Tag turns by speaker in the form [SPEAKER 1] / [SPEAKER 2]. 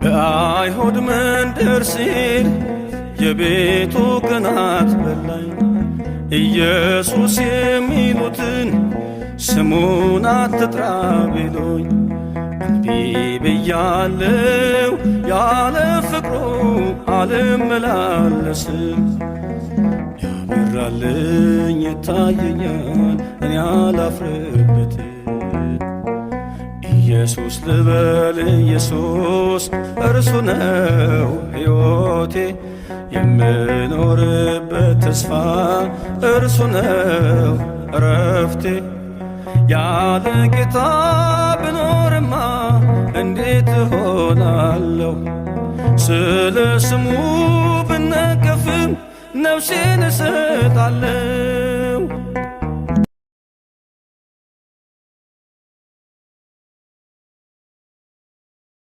[SPEAKER 1] በአይሁድ መንደር ሲል የቤቱ ቅናት በላኝ። ኢየሱስ የሚሉትን ስሙን አትጥራ ቢሉኝ እምቢ ብያለው። ያለ ፍቅሩ አልመላለስም። ያበራልኝ ይታየኛል እኔ አላፍርበትም። ኢየሱስ ልበል ኢየሱስ እርሱ ነው ሕይወቴ። የምኖርበት ተስፋ እርሱ ነው እረፍቴ። ያለ ጌታ ብኖርማ እንዴት እሆናለሁ? ስለ ስሙ ብነቀፍም ነፍሴን እሰጣለሁ።